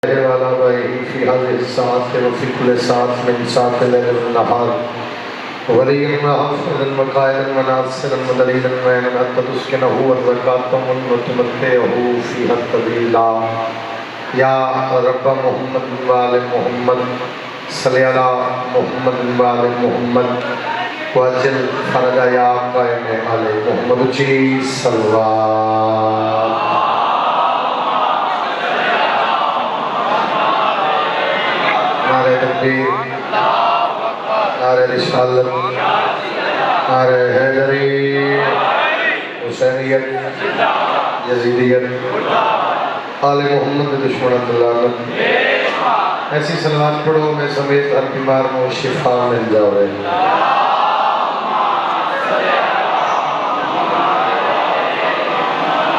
وعلى آله في هذه الساعة وفي كل ساعة من ساعة الليل والنهار وليا وحافظا وقائدا وناصرا ودليلا معينا حتى تسكنه أرضك وتمتعه فيها طويلا يا رب محمد وآل محمد صل على محمد وآل محمد واجل فرج يا قائم آل محمد جی صلوات نعرہ تکبیر، نعرہ رسالت، نعرہ حیدری، حسینیت، یزیدیت، آل محمد دشمنت لعنت۔ ایسی صلوات پڑھو میں سمیت ہر بیمار کو شفا مل جاوے۔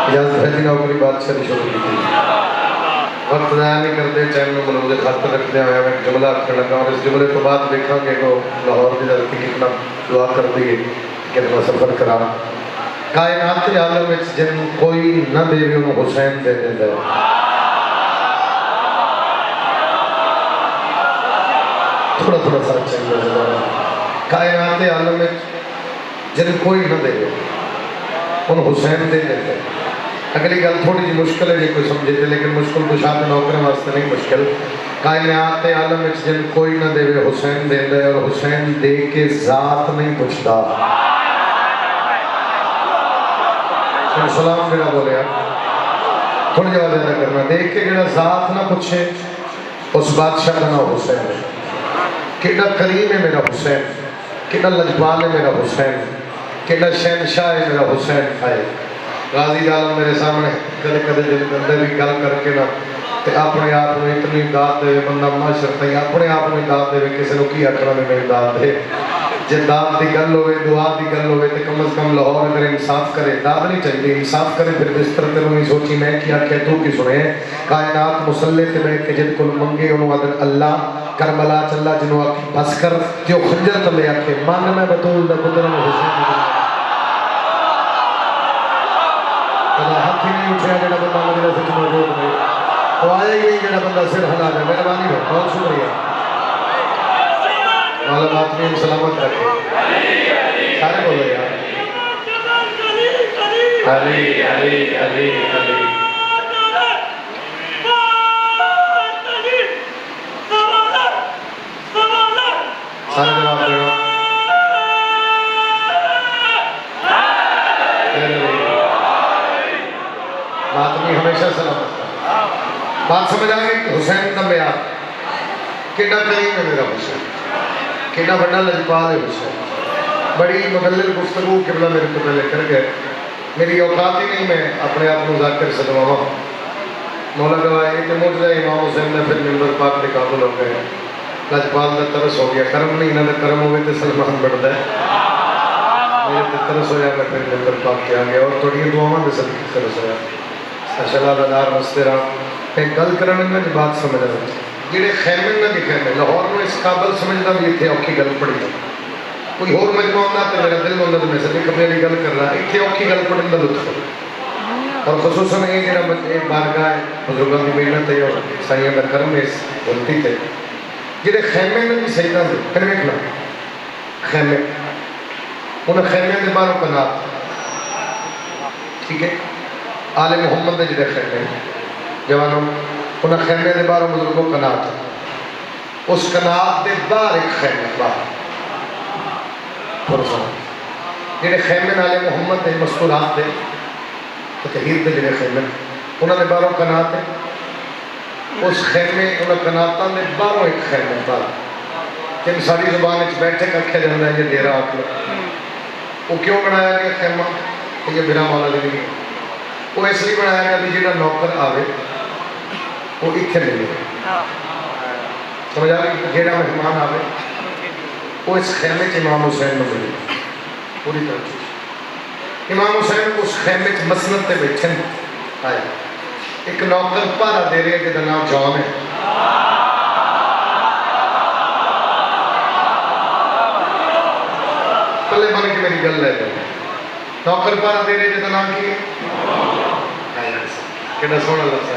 اجازت ہے جی نوکری بات سے شروع کی تھی، وقت ضائع نہیں کرتے، ٹائم میں ملوز خاطر رکھتے ہیں۔ میں ایک جملہ آخر لگا اور اس جملے کو بعد دیکھا کہ وہ لاہور کی دھرتی کتنا دعا کر دیے، کتنا سفر کرا۔ کائنات عالم میں جن کوئی نہ دے بھی انہوں حسین دے دیتا ہے۔ تھوڑا تھوڑا سا چاہیے کائنات عالم میں جن کوئی نہ دے بھی انہوں حسین دے دیتا ہے۔ اگلی گل تھوڑی جی مشکل ہے جی کوئی سمجھے تھے، لیکن مشکل تو شاید نوکروں واسطے نہیں مشکل۔ کائنات عالم میں جن کوئی نہ دے حسین دے دے، اور حسین دے کے ذات نہیں پوچھتا۔ سلام جڑا بولے آپ تھوڑی جواب زیادہ کرنا، دیکھ کے جڑا ذات نہ پوچھے اس بادشاہ کا نام حسین ہے۔ کتنا کریم ہے میرا حسین، کتنا لجپال ہے میرا حسین، کتنا شہنشاہ ہے میرا حسین۔ آئے غازی عالم میرے سامنے کدے کدے دل اندر بھی گل کر کے نہ تے اپنے آپ کو اتنی داد دے، بندہ معاشر تھی اپنے آپ کو داد دے، کسی نے کی آخنا میں میری داد دے۔ جی داد کی گل ہوئے، دعا کی گل ہوئے تو کم از کم لاہور اگر انصاف کرے، داد نہیں چاہیے انصاف کرے۔ پھر جس طرح تینوں نہیں سوچی میں کیا کہ تو کی سنے کائنات مسلح تے بیٹھ کے جن کو منگے انہوں آدھر اللہ کربلا چلا جنہوں آکھی بس کر جو خنجر تلے آکھے مان میں بطول دا قدر حسین ہاتھ ہی نہیں اٹھیا جڑا بندہ مجھے سچ موجود نہیں، وہ آیا ہی نہیں جڑا بندہ سر ہلا جائے۔ مہربانی ہے، بہت شکریہ۔ مولا باطنین سلامت رکھے، سارے بولو یار علی علی علی علی۔ سارے جواب دینا۔ بات نہیں ہمیشہ سلامت ہے۔ بات سمجھ آئے کہ حسین کا معیار کتنا کریم ہے میرا حسین، کتنا بڑا لجپال ہے حسین۔ بڑی مدلل گفتگو قبلہ میرے کو پہلے کر گئے، میری اوقات ہی نہیں میں اپنے آپ کو ذاکر سے دعا مولا گواہ کہ معجزہ امام حسین نے پھر منبر پاک کے قابل ہو گئے۔ لجپال کا ترس ہو گیا، کرم نہیں انہوں نے کرم ہوئے تو سلمان بڑھتا ہے۔ میرے تو ترس ہو جائے میں پھر منبر پاک کے آ گیا اور تھوڑی دعاواں بھی سب کی ترس ہوا۔ اشلا بدار مسترا ایک گل کرنے میں بات سمجھ رہا ہوں جڑے خیمے نہ دکھے میں لاہور میں اس قابل سمجھتا بھی اتنے اوکھی گل پڑی ہے۔ کوئی اور مجموعہ ہوتا تو میرا دل ہوتا تو میں سبھی کبھی والی گل کر رہا اتنے اوکھی گل پڑھنے کا لطف ہے۔ اور خصوصاً یہ جڑا بارگاہ ہے بزرگوں کی محنت ہے اور سائیاں کا کرم اس غلطی تے جڑے خیمے میں بھی سجدہ دے پھر ویکھنا خیمے انہیں خیمے کے باہروں قناعت ٹھیک ہے۔ آل محمد نے جڑے خیمے جوانوں انہیں خیمے کے باہروں بزرگوں قناعت اس قناعت کے باہر ایک خیمے باہر جڑے خیمے آل محمد نے مستورات دے تطہیر دے جڑے خیمے انہوں نے باہروں قناعت ہے اس خیمے انہیں قناعتوں نے باہروں ایک خیمے باہر جن ساری زبان اچھ بیٹھے کھے جاندہ ہے یہ دیرہ آکلو وہ کیوں بنایا گیا خیمہ کہ یہ بنا مولا دی نہیں وہ اس لیے بنایا گیا بھی جڑا نوکر آوے وہ اتھے ملے سمجھ آگے جڑا مہمان آوے وہ اس خیمے کے امام حسین میں ملے پوری طرح چیز۔ امام حسین اس خیمے کے مسند تے بیٹھن آئے ایک نوکر پارا دے رہے جدا نام جان ہے۔ پلے بن کے میری گل لے جائے نوکر پارا دے رہے جدا نام کی کہ نہ سونا لفظ ہے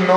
9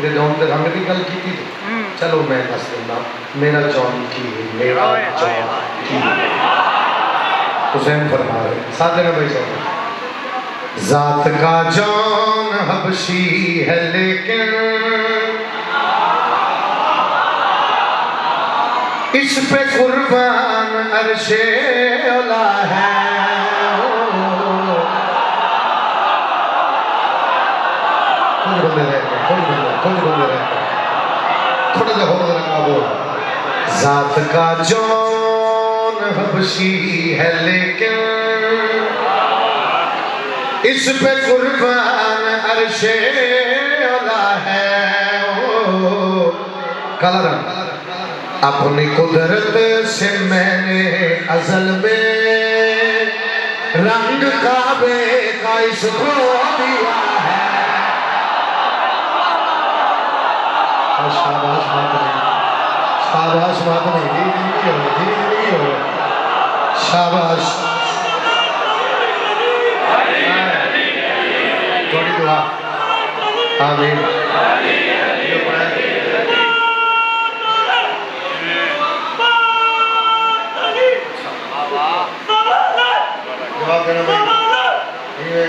میرے جون کے رنگ کی گل کی تھی چلو میں دس دینا میرا جون کی میرا جون کی حسین فرما رہے ساتھ دینا بھائی صاحب ذات کا جون حبشی ہے لیکن اس پہ قربان عرش اولا ہے کچھ بندے رہتے ہیں تھوڑا جا ہو رکھا وہ ذات کا جون حبشی ہے لیکن اس پہ قربان عرش اولا ہے کالا رنگ اپنی قدرت سے میں نے ازل میں رنگ کعبے کا اس کو دیا ہے شاباش بات نہیں شاباش تھوڑی دعا آمین جواب دینا بھائی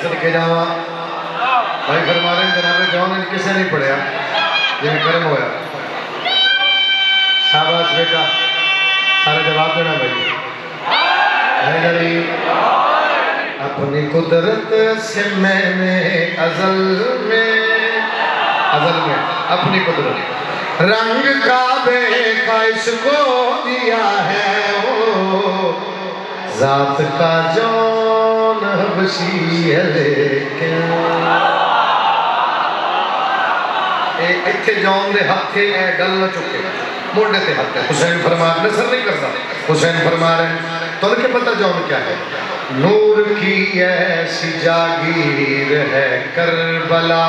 صدقے جاواں بھائی فرما رہے ہیں جناب جون کسے نہیں پڑھیا جنہیں کرم ہویا شاباش بیٹا سارے جواب دینا بھائی حیدری اپنی قدرت سے میں نے ازل میں اپنی قدرت رنگ کعبے کا اس کو دیا ہے ذات کا جون حبشی ہے لیکن ایتھے جون دے ہاتھ تھے اے گل نہ چکے موڑے تے ہاتھ ہے حسین فرما نصر نہیں کرتا حسین فرما رہے ہیں تو ان کے پتہ جون کیا ہے نور کی ایسی جاگیر ہے کربلا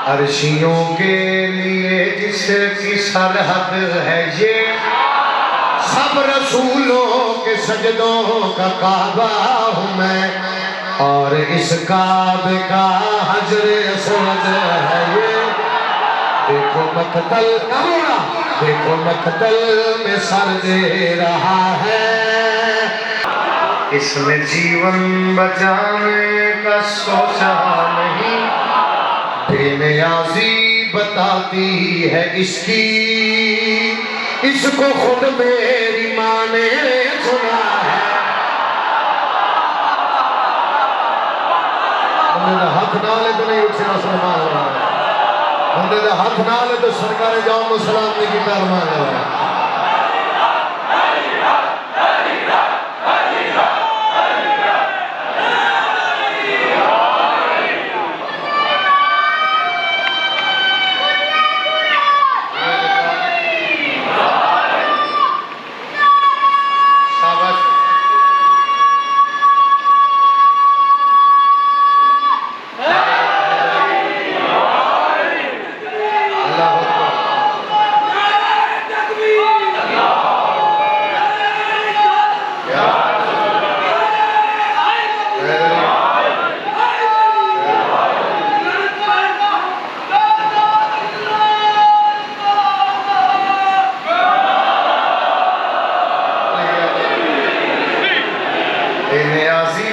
عرشیوں کے لیے جس کی سرحد ہے یہ سب رسولوں کے سجدوں کا کعبہ ہوں میں اور اس کعبے کا حجر اسود ہے یہ دیکھو مقتل دیکھو مقتل میں سر دے رہا ہے اس نے جیون بچانے کا سوچا نہیں بے نیازی بتاتی ہے اس کی اس کو خود میری ماں نے سنا ہے بندے دا ہاتھ نہ لے تو نہیں اٹھے مسلمان رہا ہے بندے دا ہاتھ نہ لے تو سرکار جاؤں مسلمان نے کی تارمان رہا ہے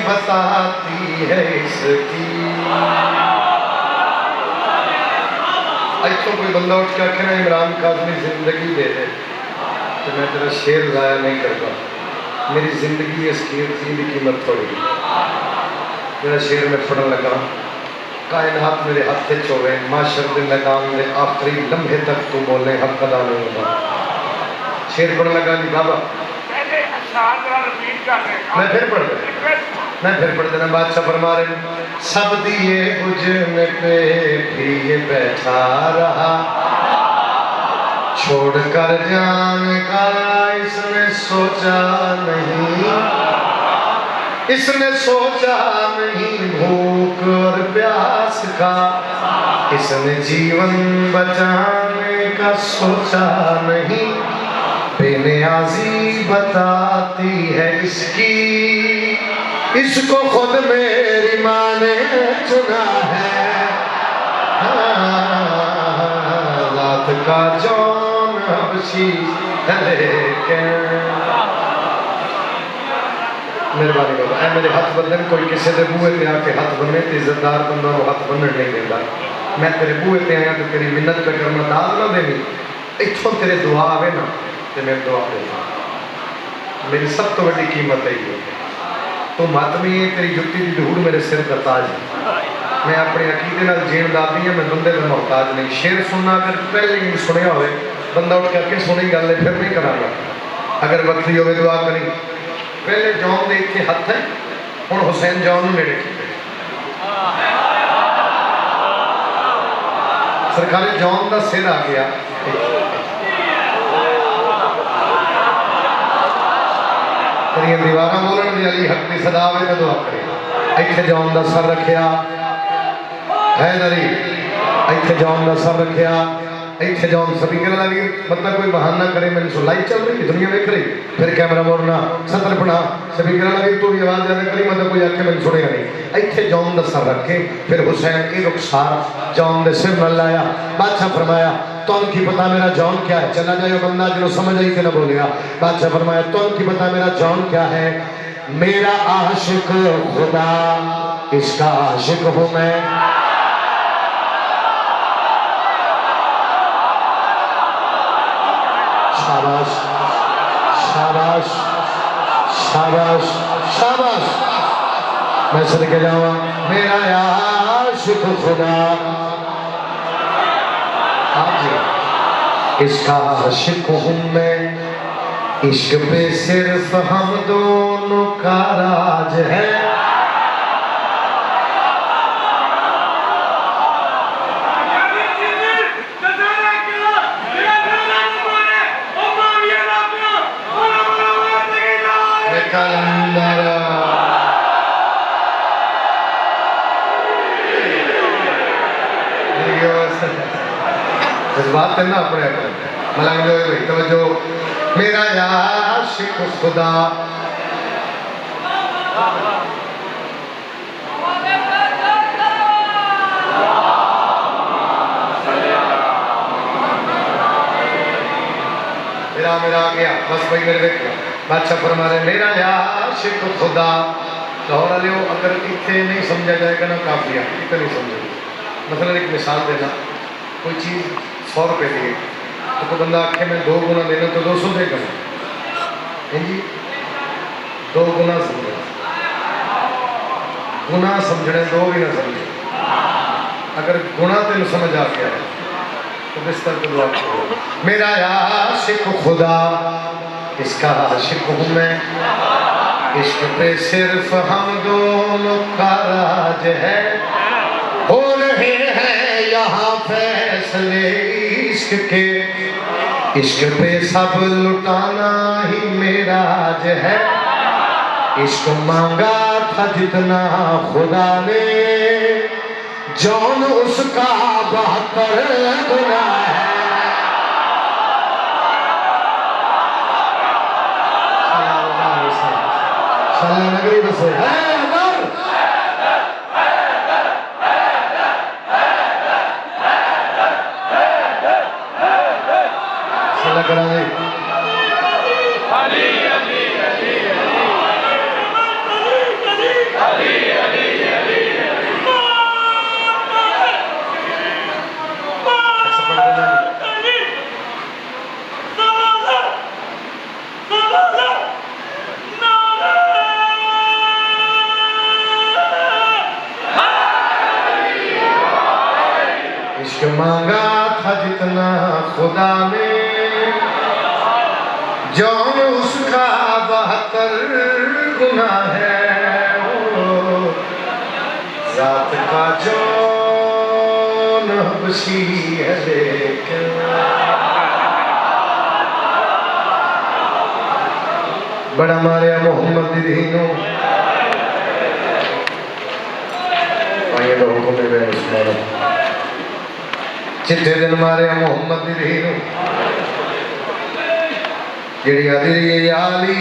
بتاتی ہے اس کی ایتھوں کوئی بندہ اٹھ کے آکھے نا عمران کاظمی زندگی دے دے تو میں تیرا شیر ضائع نہیں کرتا میری زندگی اس کی قیمت تھوڑی میرا شیر میں پڑھن لگا کائنات میرے ہاتھ سے چھوڑے معاشر دے میدان دے آخری لمحے تک تو بولے حق ادا نہیں ہوتا شیر پڑھن لگا جی بابا میں پھر پڑھ دینا بادشاہ فرما رہے ہیں سب دیے بجھنے پہ بھی یہ بیٹھا رہا چھوڑ کر جانے کا اس نے سوچا نہیں اس نے سوچا نہیں بھوک اور پیاس کا اس نے جیون بچانے کا سوچا نہیں بے نیازی بتاتی ہے اس کی، اس کو خود میری ماں نے چنا ہے، ذات کا جون حبشی ہے لیکن مہربانی کرو اے میرے ہاتھ بندن کوئی کسی دے بوئے تے آ کے ہاتھ بننے تے عزتدار بندوں کو ہاتھ بننے نہیں دیتا، میں تیرے بوئے تے آیا تو تیری منت پہ کرنا داد نہ دینی، اتھوں تیرے دعا آوے نا تے میں دعا دیتا، میری سب تو بڑی قیمت ہے یہ، تو ماتمی ہے تیری جتی دی دھوڑ میرے سر کا تاج ہے، میں اپنے عقیدے نال جین دادی ہیں، میں بندے کا محتاج نہیں، شیر سننا اگر پہلے ہی سنیا ہوئے بندہ اٹھ کر کے سنی گل ہے پھر نہیں کرانا، اگر وقتی ہوئے دعا کریں پہلے جون دے اتنے ہاتھ ہے، ہن حسین جون نو نیڑے کیتے سرکار جون دا سر آ گیا، تیریاں دیواراں بولن دی علی حق دی صدا آوے تے دعا کرے، ایتھے جون دا سر رکھیا ہے نری، ایتھے جون دا سر رکھیا، ایتھے جون سپیکر لگی، مطلب کوئی بہانہ کرے میں نے سو لائٹ چل رہی دنیا دیکھ رہی، پھر کیمرہ موڑنا سطر پڑھا سپیکر لگی تو بھی آواز زیادہ کری مطلب کوئی آکے میں نے سنے نہیں، ایتھے جون دا سر رکھے، پھر حسین ای رخسار جون دے سر نہ لایا، بادشاہ فرمایا تو ان کی پتہ میرا جون کیا ہے، چلا جائے بندہ جنہوں سمجھ آئی کہ نہ بولیا، بادشاہ فرمایا تو ان کی پتہ میرا جون کیا ہے، میرا عاشق خدا اس کا عاشق ہوں میں، شاباش شاباش شاباش شاباش میں صدقے جاؤں میرا عاشق خدا آپ جی اس کا عاشق ہوں میں، عشق پہ صرف ہم دونوں کا راج ہے، جذبات کرنا اپنے اپنے ملنگ جو ہے توجہ میرا عاشق خدا میرا آ گیا بس بھائی میرے دیکھ لیا بادشاہ فرما رہے میرا عاشق خدا لاہور والے ہو اگر اتنے نہیں سمجھا جائے گا نا کافی اتنے نہیں سمجھے گا مثلا ایک مثال دینا کوئی چیز 100 روپے دیے تو کوئی بندہ آکھے میں 2 گنا دینا تو 200 دے گا جی 2 گنا سمجھے گناہ سمجھنے 2 بھی نہ سمجھے اگر گناہ تین سمجھ آ گیا ہے تو بستر کو دعا کرو میرا عاشق خدا اس کا عاشق ہوں میں عشق پہ صرف ہم دونوں کا راج ہے ہو رہے ہیں یہاں فیصلے عشق کے عشق پہ سب لٹانا ہی میرا راج ہے عشق مانگا تھا جتنا خدا نے جون اس کا 72 گنا ہے صلی نگری بسے صلی کرانے عشق مانگا تھا جتنا خدا نے جون اس کا 72 گنا ہے ذات کا جون حبشی ہے لیکن بڑا ماریا محمد دی دینوں آئیے تو حکم بے عثمان چٹھے دن مارے محمد دی دینوں جڑی آدھی علی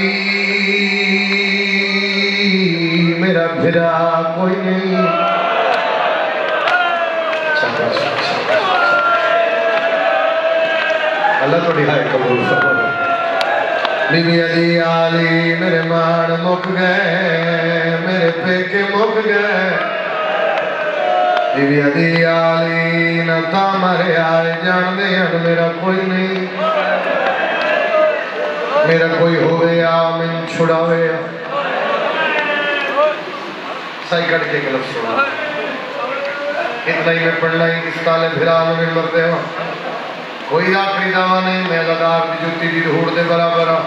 میرا پھرا کوئی نہیں. اللہ تو ڈھائے قبول فرمائے. بی بی علی علی میرے مان مک گئے, میرے پیکے مک گئے. بی بی علی علی نہ تا مرے آئے جان دے ہن میرا کوئی نہیں. میرا کوئی ہوئے آمین چھڑاوے. سائی کٹ کے کلف سنا اتنا ہی میں پڑھنا ہی اس تالے بھرا میں مردے ہوں. کوئی آخری دعویٰ نہیں, میں لدار دی جوتی دی دھوڑ دے برابر ہوں.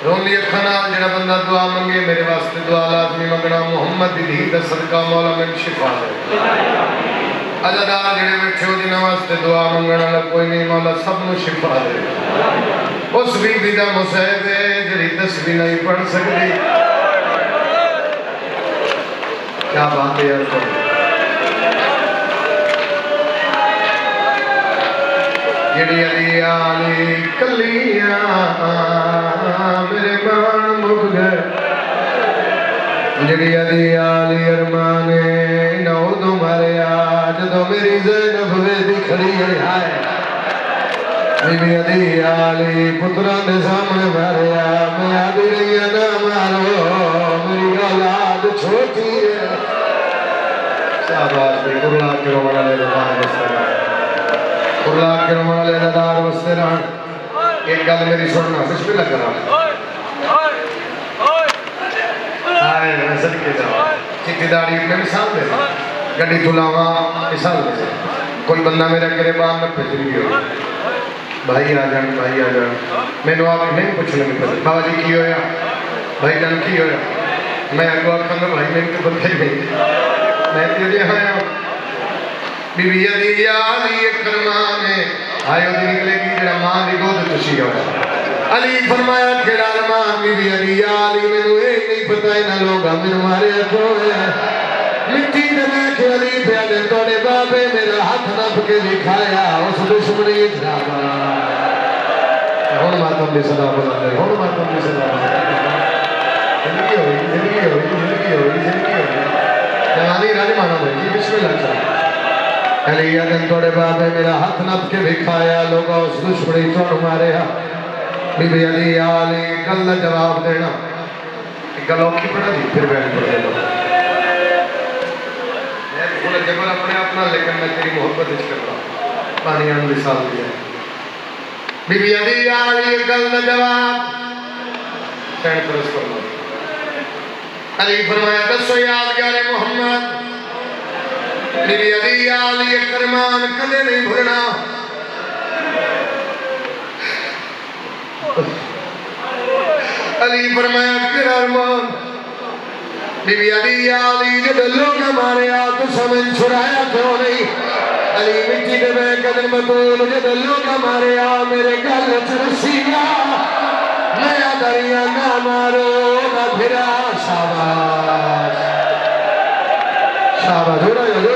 روندی اکھنا جڑا بندہ دعا منگے میرے واسطے دعا لازمی منگنا. محمد دی دھی دا صدقہ مولا میں شفا دے. عزادار جڑے بیٹھے ہو جنہ واسطے دعا منگنا لگ کوئی نہیں, مولا سب نو شفا دے. اس بی بی دا مصیب ہے جڑی تسبیح نہیں پڑھ سکتی. کیا بات ہے یار تو جڑی علی علی کلیاں میرے مان مک گئے. جڑی علی علی ارمانے نو دو مریا جدو میری زینب ویدی کھڑی ہے. بی بی علی علی پتران دے سامنے مریا میں آدھی رہی نہ مارو میری اولاد چھوٹی ہے. شاباش بے قرلا کے رومانہ لے دار بستے رہا. قرلا کے رومانہ لے دار بستے رہا. ایک گل میری سننا بسم اللہ کرا. آئے میں صدقے جاؤ چٹی داڑی میں مثال دے گڑی تلاوا مثال دے. کوئی بندہ میرا گریبان میں پھجری ہو بھائی آ جان میں نے آپ نہیں پوچھنے کی پتہ بابا جی کی ہویا بھائی جان کی ہویا. میں اگو آکھاں گا بھائی میں تو بندہ ہی نہیں میں تیرے آیا. بی بی علی علی کرمانے آئے ہو دی نکلے گی جڑا ماں دی گود تشی ہویا. علی فرمایا کھڑا رمان بی بی علی علی میں نے ایک نہیں پتہ نہ لوگا میں نے مارے اکھو ہے. مٹی دے میں کہ علی پہ آدھے توڑے بابے میرا ہاتھ نپ کے دکھایا اس دشمنی اترابا. ہون ماتم دی صدا بلند ہے, ہون ماتم دی صدا بلند ہے. زندگی ہوئی. جوانی رالی مانا بھائی بسم اللہ چاہا. علی آدھے توڑے بابے میرا ہاتھ نپ کے دکھایا لوگا اس دشمنی توڑ مارے ہاں. بی بی علی علی گل جواب دینا گلوں کی پڑھا دی پھر بیان پڑھ دینا. میں جبر اپنے اپنا لیکن میں تیری محبت اس کرتا ہوں. پانی آن مثال دیا بی بی علی علی گل جواب سینڈ پرس فرما. علی فرمایا دسو یادگار محمد. بی بی علی علی کرمان کدے نہیں بھولنا. علی فرمایا کہ ارمان. بی بی علی علی جب لوگ ہمارے تو سمجھ چھڑایا کیوں نہیں. علی مٹی دے میں قدم بطول جب لوگ ہمارے میرے گل چرسیا میں دریا نہ مارو نہ پھرا. شاباش شاباش جوڑا جو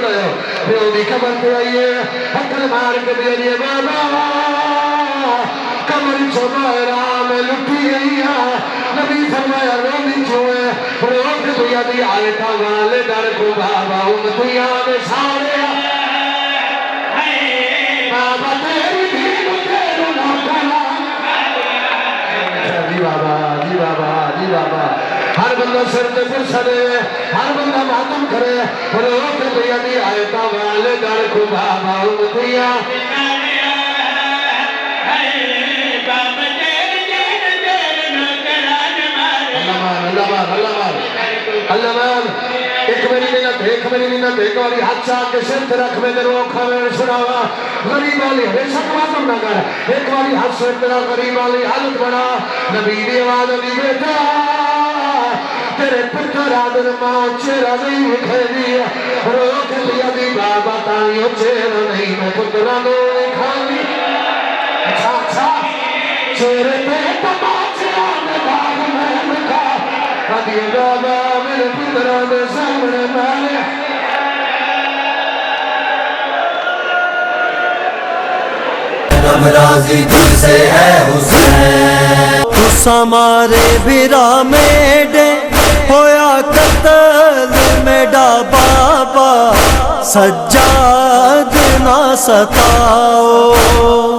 پیو دی کمر پہ آئیے پتھر مار کے بھی آئیے بابا کمر چھوڑا میں لٹی گئی ہاں. نبی فرمایا روندی چھوئے روک دیا دی آیتا والے در کو بابا امتیاں میں سارے بابا تیری دین تیرو نوکرا. جی بابا ہر بندہ سر دے پر سڑے ہر بندہ ماتم کرے روک دیا دی آیتا والے در کو بابا امتیاں اللہ مان. ایک میری منت ایک واری ہاتھ چاہ کے سر رکھ میں درو کھاوے سناوا. غریب والی ہمیشہ ماتم نہ کر. ایک واری ہاتھ سر تیرا غریب والی حالت بنا. نبی دی آواز دی بیٹا تیرے پتر آدر ماں چہرہ نہیں اٹھے دیا روک لیا دی بابا تائیوں چہرہ نہیں میں پترہ دو کھانی. اچھا چہرے پہ تماچے آنے باغ میں مکھا آدھی بابا میرے پترہ دے سامنے مارے. رب راضی تجھ سے ہے حسین. سمارے بھرا میڈے ہویا قتل میڈا بابا سجاد نہ ستاؤ